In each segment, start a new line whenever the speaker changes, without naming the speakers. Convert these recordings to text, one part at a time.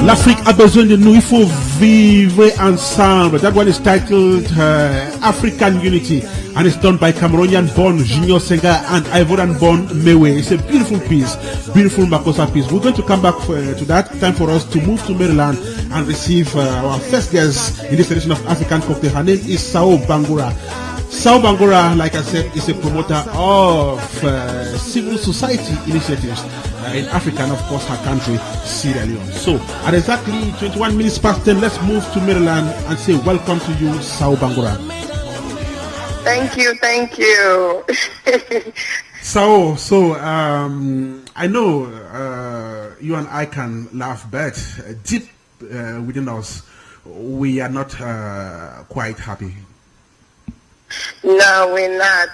L'Afrique a besoin de nous, il faut vivre ensemble. That one is titled African Unity, and it's done by Cameroonian-born Junior Senga and Ivorian-born Mewe. It's a beautiful piece, beautiful Makossa piece. We're going to come back to that. Time for us to move to Maryland and receive our first guest in this edition of African Cocktail. Her name is Sao Bangura. Sao Bangura, like I said, is a promoter of civil society initiatives in Africa and, of course, her country, Sierra Leone. So, at exactly 21 minutes past 10, let's move to Maryland and say welcome to you, Sao Bangura.
Thank you.
So, I know you and I can laugh, but deep within us, we are not quite happy.
No, we're not.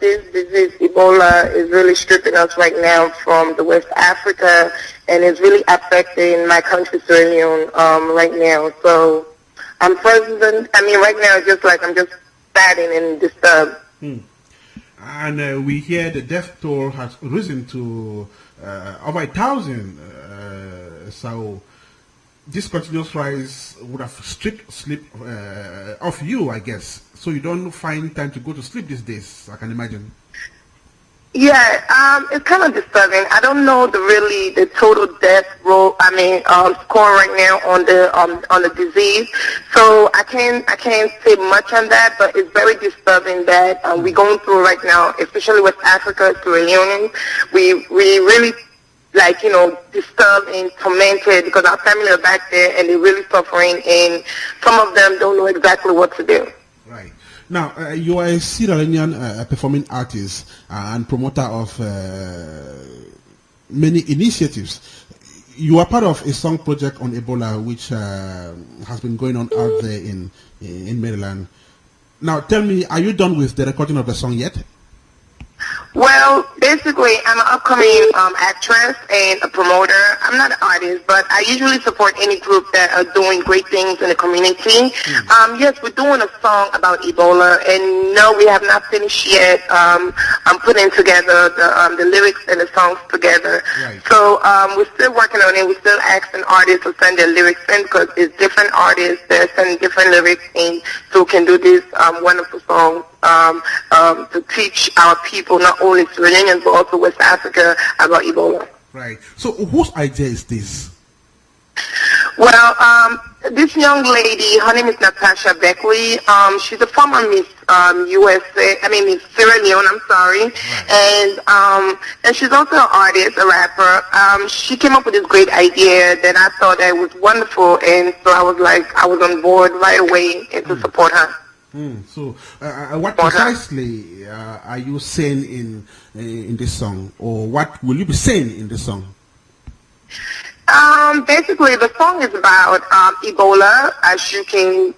This disease, Ebola, is really stripping us right now from the West Africa, and it's really affecting my country, Sierra Leone, right now. So I'm frozen. I mean, right now, it's just like I'm just saddened and disturbed.
And we hear the death toll has risen to over 1,000. So this continuous rise would have stripped sleep off you, I guess. So you don't find time to go to sleep these days, I can imagine.
Yeah, it's kind of disturbing. I don't know the total death score right now on the disease. So I can't say much on that, but it's very disturbing that we're going through right now, especially with Africa, Sierra Leone. We really disturbed and tormented because our family are back there and they're really suffering, and some of them don't know exactly what to do.
Right. Now, you are a Sierra Leonean performing artist and promoter of many initiatives. You are part of a song project on Ebola, which has been going on out there in Maryland. Now, tell me, are you done with the recording of the song yet?
Well, basically, I'm an upcoming actress and a promoter. I'm not an artist, but I usually support any group that are doing great things in the community. Yes, we're doing a song about Ebola, and no, we have not finished yet. I'm putting together the lyrics and the songs together.
Right.
So we're still working on it. We're still asking artists to send their lyrics in because it's different artists that send different lyrics in, so we can do this wonderful song. To teach our people, not only Sierra Leoneans, but also West Africa, about Ebola.
Right. So whose idea is this?
Well, this young lady, her name is Natasha Beckley. She's a former Miss Miss Sierra Leone, I'm sorry. Right. And she's also an artist, a rapper. She came up with this great idea that I thought that was wonderful, and so I was on board right away and to support her.
So, what precisely are you saying in this song, or what will you be saying in this song?
Basically, the song is about Ebola. As you can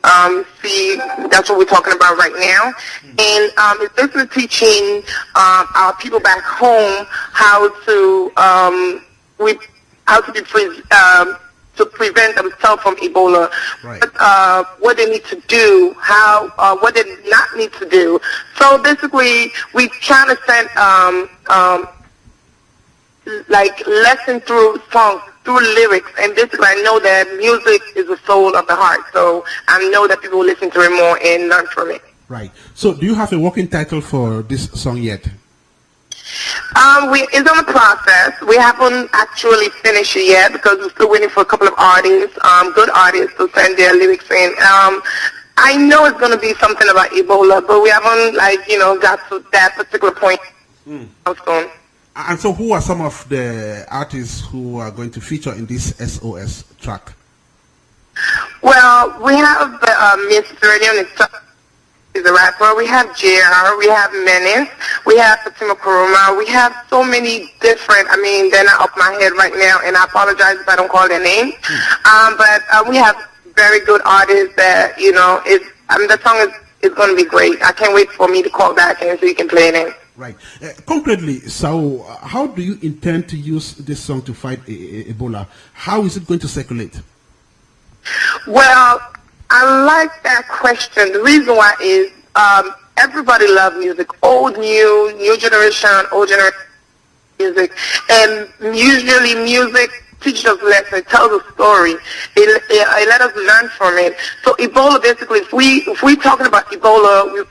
see, that's what we're talking about right now. And it's basically teaching our people back home how to to prevent themselves from Ebola.
Right.
What they need to do, what they not need to do. So basically, we try to send lesson through songs, through lyrics, and basically I know that music is the soul of the heart. So I know that people will listen to it more and learn from it.
Right. So do you have a working title for this song yet?
It's on the process. We haven't actually finished it yet because we're still waiting for a couple of artists, good artists, to send their lyrics in. I know it's going to be something about Ebola, but we haven't, got to that particular point.
And so who are some of the artists who are going to feature in this SOS track?
Well, we have Miss Sierra Leone is a rapper. We have JR, we have Menace, we have Fatima Kuruma, we have so many different, they're not off my head right now, and I apologize if I don't call their name. But we have very good artists that, the song is going to be great. I can't wait for me to call back and so you can play it in.
Right. Concretely, so how do you intend to use this song to fight Ebola? How is it going to circulate?
Well, I like that question. The reason why is everybody loves music, old, new generation, old generation music, and usually music teaches us lesson, it tells a story. It let us learn from it. So Ebola, basically, if we talking about Ebola,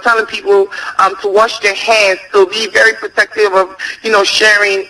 telling people to wash their hands, to be very protective of, sharing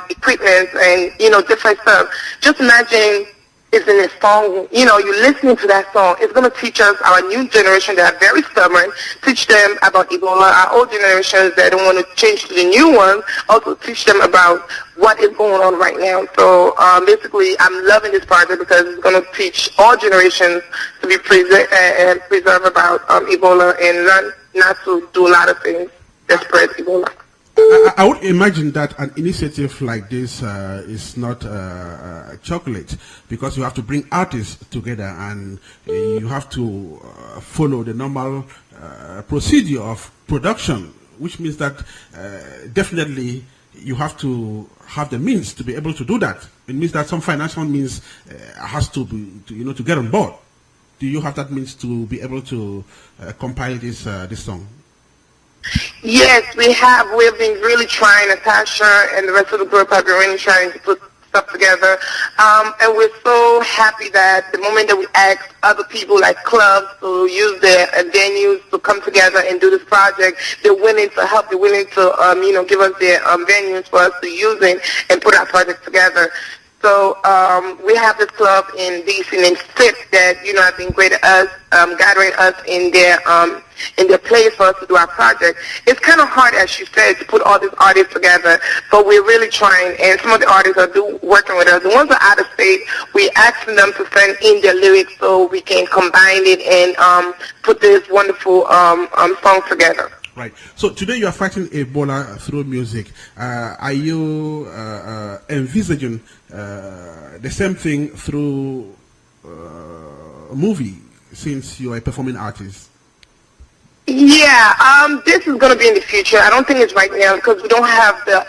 equipment and, different stuff. Just imagine it's in a song, you're listening to that song. It's going to teach us, our new generation that are very stubborn, teach them about Ebola. Our old generations that don't want to change to the new ones, also teach them about what is going on right now. So basically, I'm loving this project because it's going to teach all generations to be preserve about Ebola and learn not to do a lot of things that spread Ebola.
I would imagine that an initiative like this is not chocolate, because you have to bring artists together and you have to follow the normal procedure of production, which means that definitely you have to have the means to be able to do that. It means that some financial means has to be, to get on board. Do you have that means to be able to compile this song?
Yes, we have. We've been really trying. Natasha and the rest of the group have been really trying to put stuff together. And we're so happy that the moment that we ask other people like clubs to use their venues to come together and do this project, they're willing to help. They're willing to, give us their venues for us to use it and put our project together. So we have this club in DC named SIP that, have been great at us, gathering us in their place for us to do our project. It's kind of hard, as she said, to put all these artists together, but we're really trying, and some of the artists are working with us. The ones that are out of state, we're asking them to send in their lyrics so we can combine it and put this wonderful song together.
Right. So today you are fighting Ebola through music. Are you envisaging the same thing through a movie, since you are a performing artist?
Yeah, this is going to be in the future. I don't think it's right now because we don't have the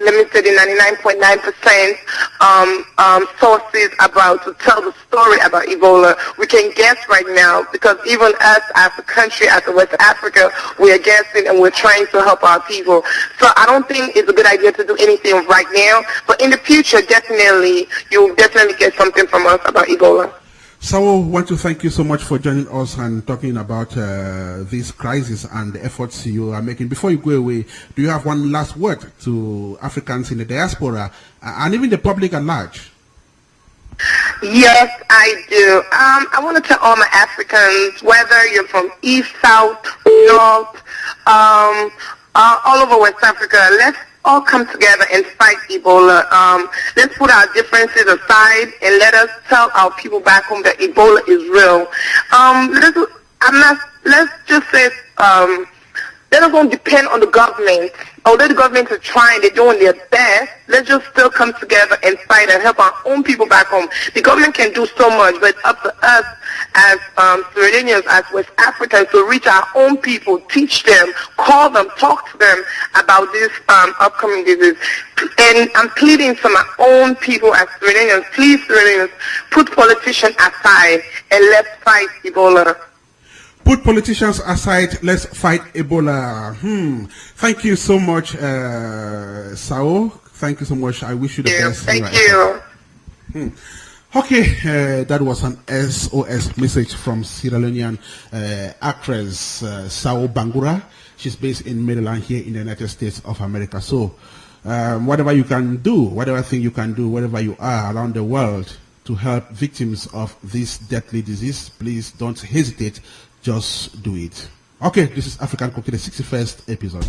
let me say the 99.9% sources about to tell the story about Ebola. We can guess right now because even us as a country, as a West Africa, we are guessing and we're trying to help our people. So I don't think it's a good idea to do anything right now. But in the future, definitely, you'll definitely get something from us about Ebola.
So I want to thank you so much for joining us and talking about this crisis and the efforts you are making. Before you go away, do you have one last word to Africans in the diaspora and even the public at large?
Yes, I do. I want to tell all my Africans, whether you're from East, South, North, all over West Africa, let's all come together and fight Ebola. Let's put our differences aside and let us tell our people back home that Ebola is real. Let's just say, let us don't depend on the government. Although the government is trying, they're doing their best, let's just still come together and fight and help our own people back home. The government can do so much, but it's up to us as Floridians, as West Africans, to reach our own people, teach them, call them, talk to them about this upcoming disease. And I'm pleading to my own people as Floridians, please Floridians, put politicians aside and let's fight Ebola.
Put politicians aside, let's fight Ebola. Thank you so much, Sao. Thank you so much. I wish you the best.
Thank you.
Okay, that was an SOS message from Sierra Leonean actress Sao Bangura. She's based in Maryland here in the United States of America. So whatever you can do, whatever thing you can do, wherever you are around the world to help victims of this deadly disease, please don't hesitate. Just do it. Okay, this is African Cookie, the 61st episode.